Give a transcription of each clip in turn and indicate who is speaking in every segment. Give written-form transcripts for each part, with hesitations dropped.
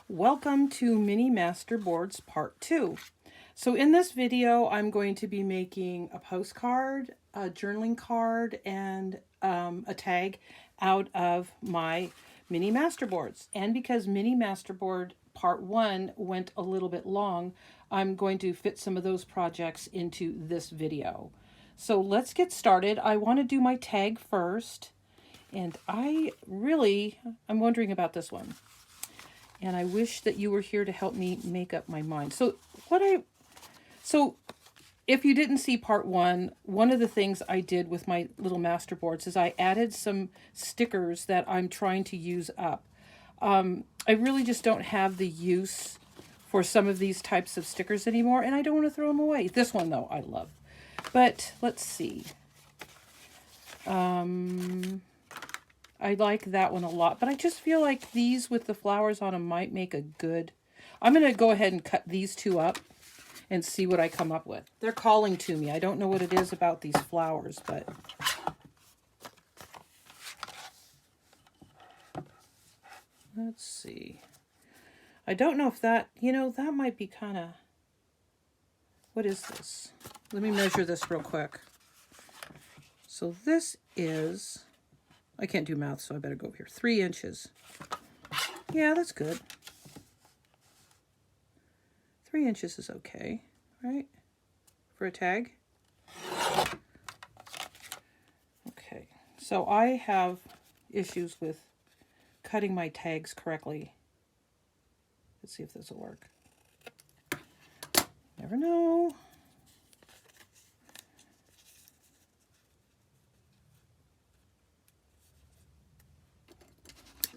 Speaker 1: Welcome to Mini Masterboards Part 2. So in this video, I'm going to be making a postcard, a journaling card, and a tag out of my Mini Masterboards. And because Mini Masterboard Part 1 went a little bit long, I'm going to fit some of those projects into this video. So let's get started. I want to do my tag first. And I'm wondering about this one. And I wish that you were here to help me make up my mind. So if you didn't see part one of the things I did with my little masterboards is I added some stickers that I'm trying to use up. I really just don't have the use for some of these types of stickers anymore, and I don't want to throw them away. This one, though, I love. But let's see. I like that one a lot, but I just feel like these with the flowers on them might make a good... I'm going to go ahead and cut these two up and see what I come up with. They're calling to me. I don't know what it is about these flowers, but... Let's see. I don't know if that... that might be kind of... What is this? Let me measure this real quick. So this is... I can't do math, so I better go over here. 3 inches. Yeah, that's good. 3 inches is okay, right? For a tag. Okay, so I have issues with cutting my tags correctly. Let's see if this will work. Never know.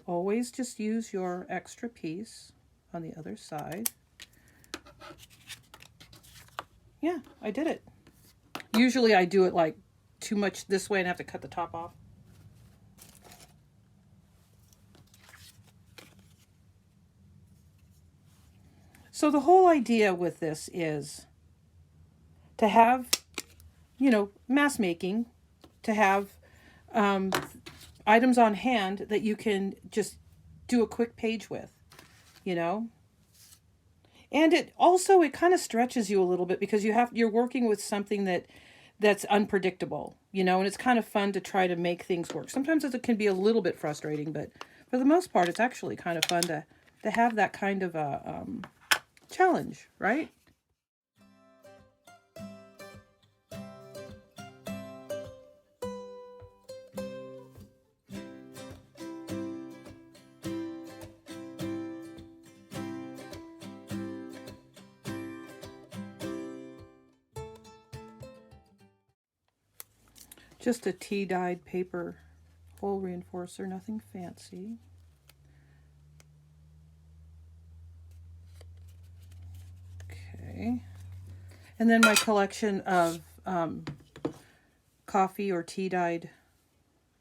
Speaker 1: Always just use your extra piece on the other side. Yeah, I did it. Usually I do it like too much this way and have to cut the top off. So the whole idea with this is to have, mass making, to have items on hand that you can just do a quick page with, And it kind of stretches you a little bit because you're working with something that's unpredictable, and it's kind of fun to try to make things work. Sometimes it can be a little bit frustrating, but for the most part, it's actually kind of fun to have that kind of a challenge, right? Just a tea-dyed paper hole reinforcer, nothing fancy. Okay. And then my collection of coffee or tea-dyed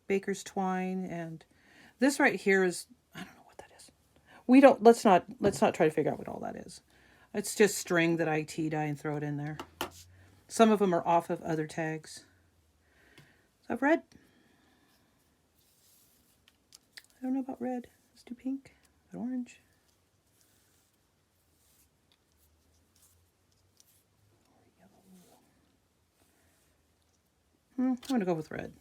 Speaker 1: baker's twine, and this right here is, I don't know what that is. Let's not try to figure out what all that is. It's just string that I tea-dye and throw it in there. Some of them are off of other tags. Of red. I don't know about red. Let's do pink. Orange. I'm going to go with red.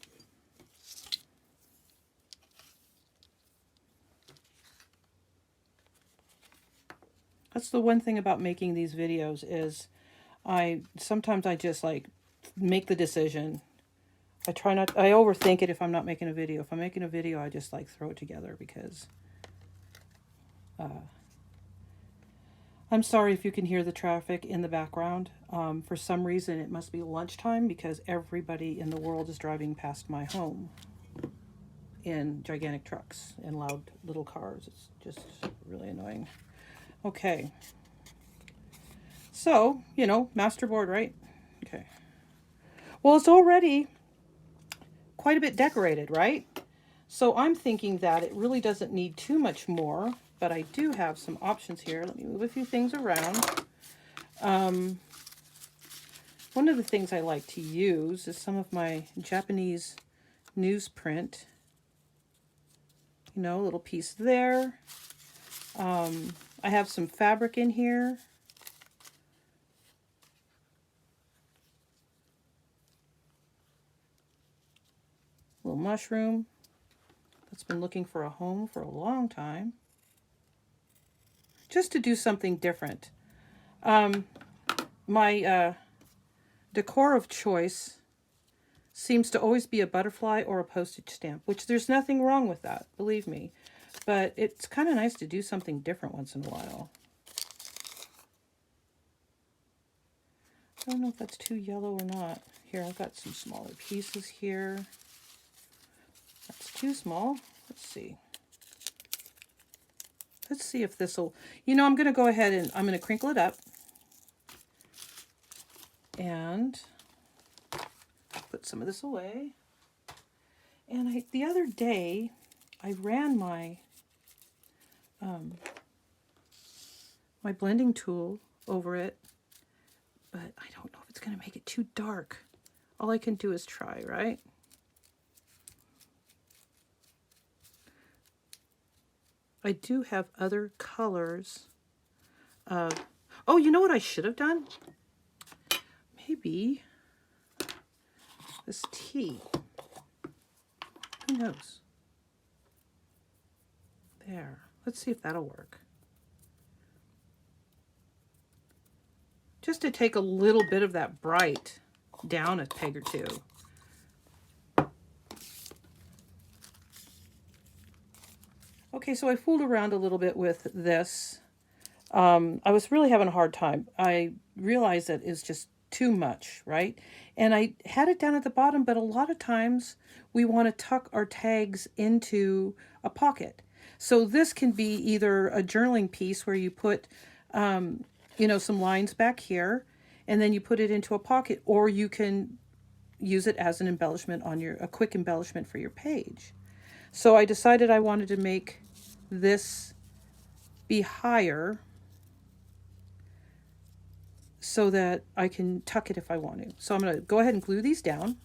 Speaker 1: That's the one thing about making these videos is sometimes I just make the decision. I overthink it if I'm not making a video. If I'm making a video, I just throw it together because I'm sorry if you can hear the traffic in the background. For some reason, it must be lunchtime because everybody in the world is driving past my home in gigantic trucks and loud little cars. It's just really annoying. Okay. So, masterboard, right? Okay. Well, it's already quite a bit decorated, right? So I'm thinking that it really doesn't need too much more, but I do have some options here. Let me move a few things around. One of the things I like to use is some of my Japanese newsprint. A little piece there. I have some fabric in here. Little mushroom that's been looking for a home for a long time. Just to do something different. My decor of choice seems to always be a butterfly or a postage stamp, which there's nothing wrong with that, believe me. But it's kind of nice to do something different once in a while. I don't know if that's too yellow or not. Here, I've got some smaller pieces here. That's too small. Let's see. Let's see if this will... You know, I'm going to go ahead and I'm going to crinkle it up. And put some of this away. And the other day, I ran my my blending tool over it, but I don't know if it's going to make it too dark. All I can do is try, right? I do have other colors. Oh, you know what I should have done? Maybe this tea. Who knows? There. Let's see if that'll work. Just to take a little bit of that bright down a peg or two. Okay, so I fooled around a little bit with this. I was really having a hard time. I realized that it's just too much, right? And I had it down at the bottom, but a lot of times we want to tuck our tags into a pocket. So this can be either a journaling piece where you put, you know, some lines back here, and then you put it into a pocket, or you can use it as an embellishment on a quick embellishment for your page. So I decided I wanted to make this be higher so that I can tuck it if I want to. So I'm going to go ahead and glue these down.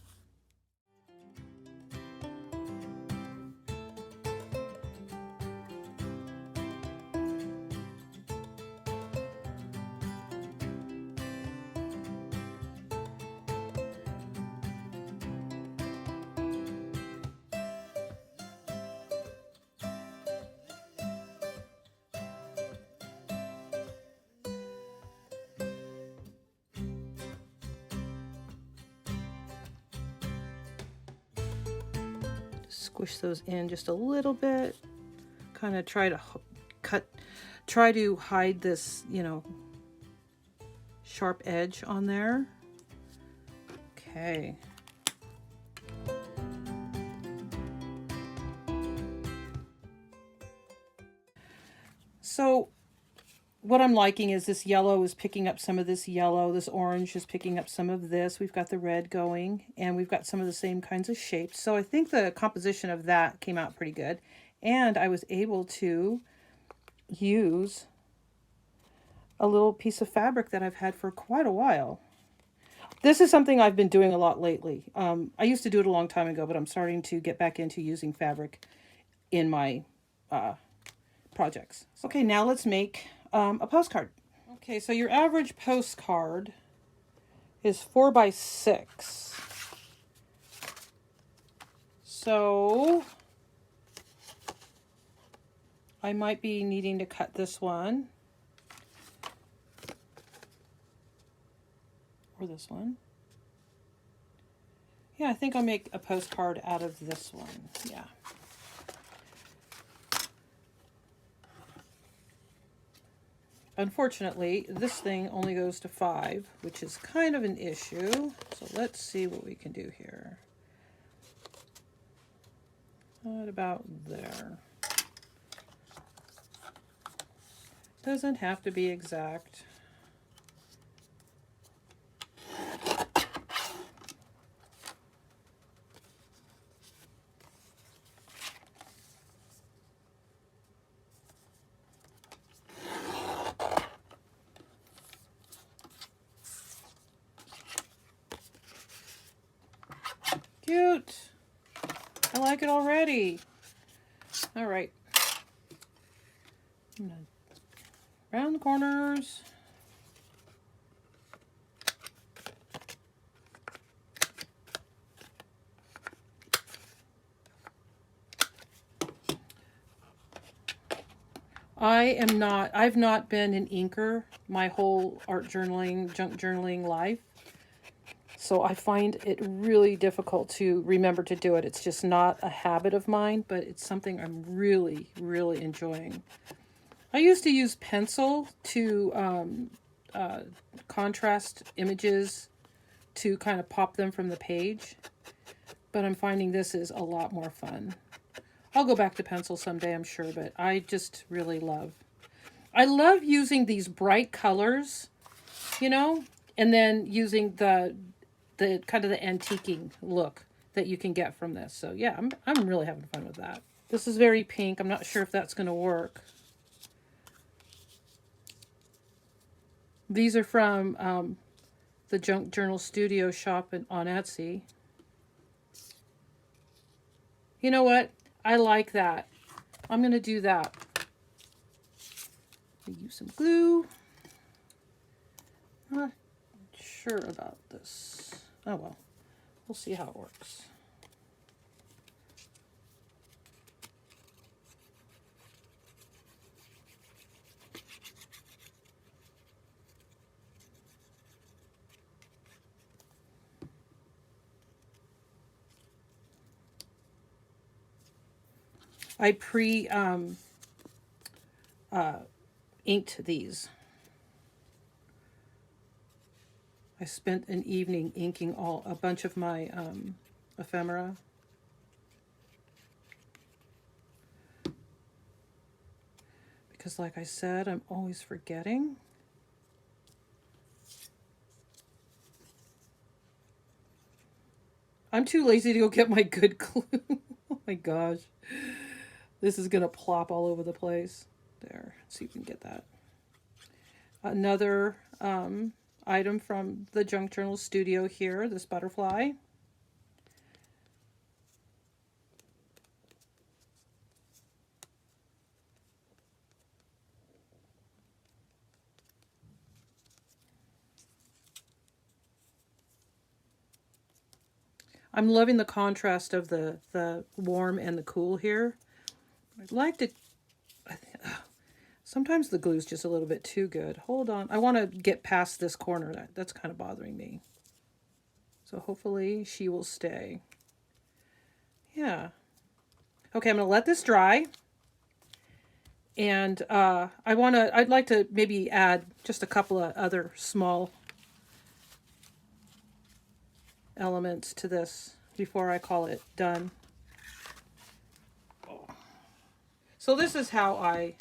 Speaker 1: Squish those in just a little bit. Kind of try to try to hide this, you know, sharp edge on there. Okay. So what I'm liking is this yellow is picking up some of this yellow. This orange is picking up some of this. We've got the red going, and we've got some of the same kinds of shapes. So I think the composition of that came out pretty good. And I was able to use a little piece of fabric that I've had for quite a while. This is something I've been doing a lot lately. I used to do it a long time ago, but I'm starting to get back into using fabric in my projects. Okay, now let's make a postcard. Okay, so your average postcard is 4 by 6. So I might be needing to cut this one. Or this one. Yeah, I think I'll make a postcard out of this one. Yeah. Unfortunately, this thing only goes to 5, which is kind of an issue. So let's see what we can do here. What about there? Doesn't have to be exact. Cute. I like it already. All right. I'm gonna Around the corners. I've not been an inker my whole art journaling, junk journaling life. So I find it really difficult to remember to do it. It's just not a habit of mine, but it's something I'm really, really enjoying. I used to use pencil to contrast images to kind of pop them from the page, but I'm finding this is a lot more fun. I'll go back to pencil someday, I'm sure, but I just really I love using these bright colors, you know, and then using the kind of the antiquing look that you can get from this. So yeah, I'm really having fun with that. This is very pink. I'm not sure if that's going to work. These are from the Junk Journal Studio shop on Etsy. You know what? I like that. I'm going to do that. Use some glue. Not sure about this. Oh well, we'll see how it works. I inked these. I spent an evening inking a bunch of my ephemera. Because like I said, I'm always forgetting. I'm too lazy to go get my good glue. Oh my gosh. This is going to plop all over the place. There, let's see if we can get that. Another item from the Junk Journal Studio here, this butterfly. I'm loving the contrast of the warm and the cool here. I'd like to... Sometimes the glue's just a little bit too good. Hold on. I want to get past this corner. That's kind of bothering me. So hopefully she will stay. Yeah. Okay, I'm going to let this dry. And I'd like to maybe add just a couple of other small elements to this before I call it done. So this is how I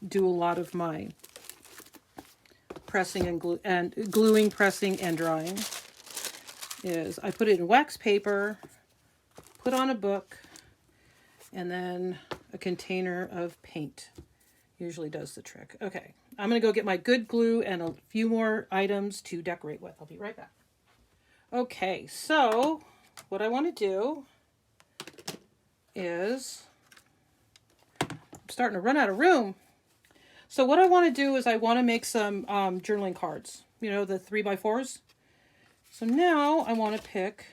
Speaker 1: do a lot of my pressing and gluing, pressing, and drying. Is I put it in wax paper, put on a book, and then a container of paint. Usually does the trick. Okay, I'm going to go get my good glue and a few more items to decorate with. I'll be right back. Okay, so what I want to do is, I'm starting to run out of room. So what I want to do is I want to make some journaling cards, you know, the 3x4s. So now I want to pick,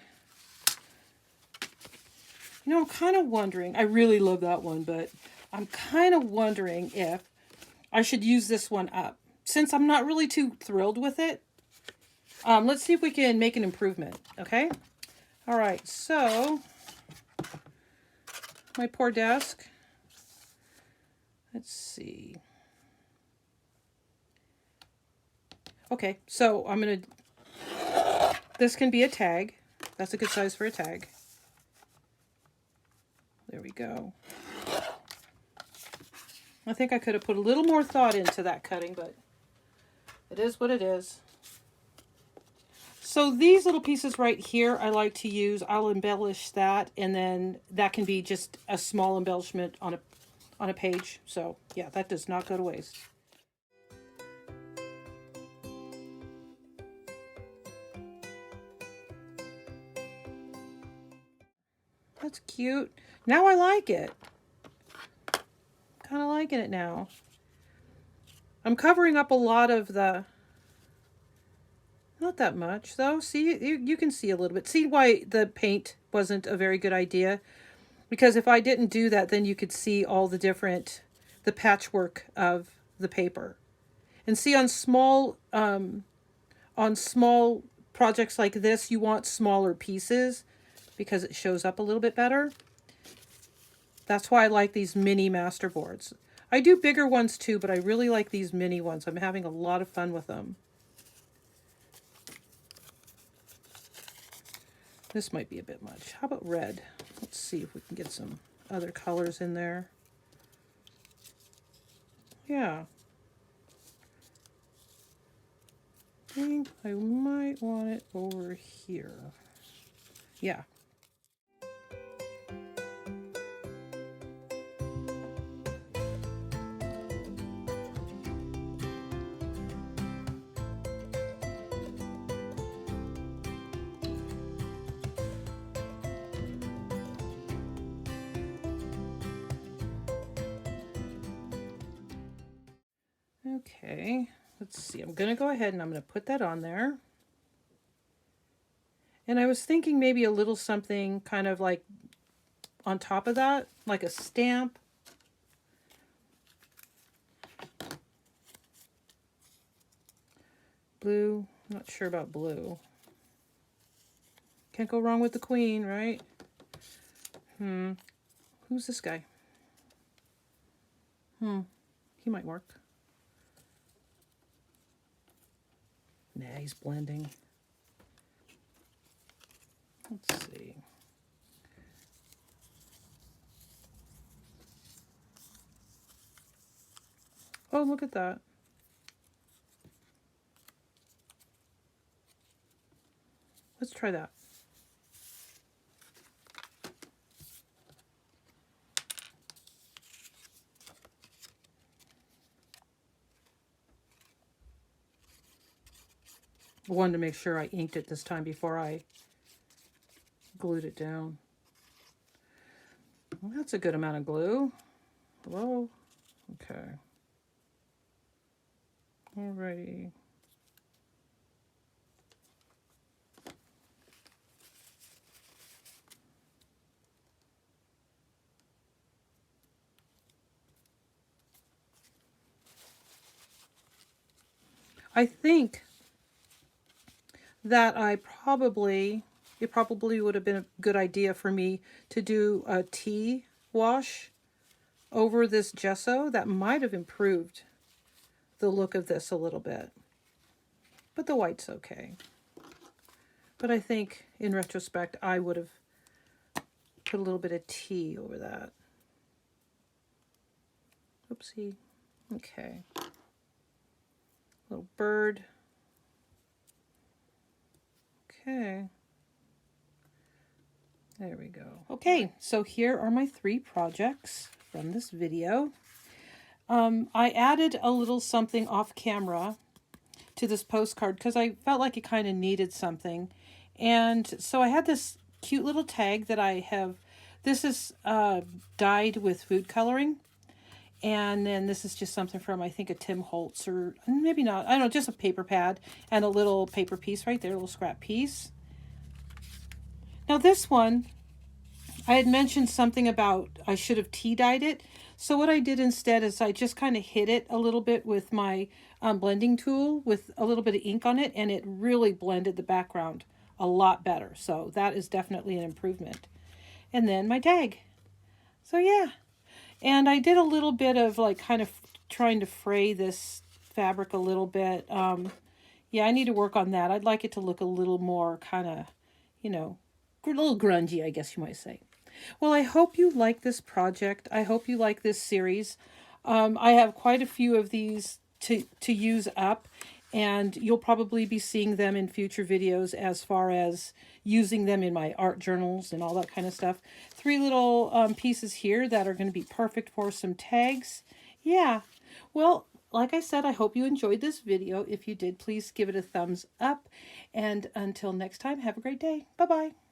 Speaker 1: you know, I'm kind of wondering, I really love that one, but I'm kind of wondering if I should use this one up. Since I'm not really too thrilled with it, let's see if we can make an improvement, okay? All right, so my poor desk. Let's see. Okay, so I'm going to, this can be a tag. That's a good size for a tag. There we go. I think I could have put a little more thought into that cutting, but it is what it is. So these little pieces right here, I like to use, I'll embellish that, and then that can be just a small embellishment on a page. So yeah, that does not go to waste. That's cute. Now I like it. Kind of liking it now. I'm covering up a lot of the, not that much though. See, you can see a little bit. See why the paint wasn't a very good idea? Because if I didn't do that, then you could see all the different, the patchwork of the paper. And see, on small projects like this, you want smaller pieces because it shows up a little bit better. That's why I like these mini Masterboards. I do bigger ones too, but I really like these mini ones. I'm having a lot of fun with them. This might be a bit much. How about red? Let's see if we can get some other colors in there. Yeah. I think I might want it over here. Yeah. Okay, let's see. I'm going to go ahead and I'm going to put that on there. And I was thinking maybe a little something kind of like on top of that, like a stamp. Blue, not sure about blue. Can't go wrong with the queen, right? Who's this guy? He might work. Nah, he's blending. Let's see. Oh, look at that. Let's try that. I wanted to make sure I inked it this time before I glued it down. Well, that's a good amount of glue. Hello? Okay. Alrighty. I think that it probably would have been a good idea for me to do a tea wash over this gesso. That might have improved the look of this a little bit. But the white's okay. But I think in retrospect, I would have put a little bit of tea over that. Oopsie. Okay. Little bird. Okay. There we go. Okay, so here are my 3 projects from this video. I added a little something off camera to this postcard because I felt like it kind of needed something. And so I had this cute little tag that I have. This is dyed with food coloring. And then this is just something from, I think, a Tim Holtz, or maybe not. I don't know, just a paper pad and a little paper piece right there, a little scrap piece. Now this one, I had mentioned something about I should have tea dyed it. So what I did instead is I just kind of hit it a little bit with my blending tool with a little bit of ink on it, and it really blended the background a lot better. So that is definitely an improvement. And then my tag. So yeah. And I did a little bit of like kind of trying to fray this fabric a little bit. Yeah, I need to work on that. I'd like it to look a little more kind of, you know, a little grungy, I guess you might say. Well, I hope you like this project. I hope you like this series. I have quite a few of these to use up, and you'll probably be seeing them in future videos as far as using them in my art journals and all that kind of stuff. 3 little pieces here that are going to be perfect for some tags. Yeah, well, like I said, I hope you enjoyed this video. If you did, please give it a thumbs up. And until next time, have a great day. Bye-bye.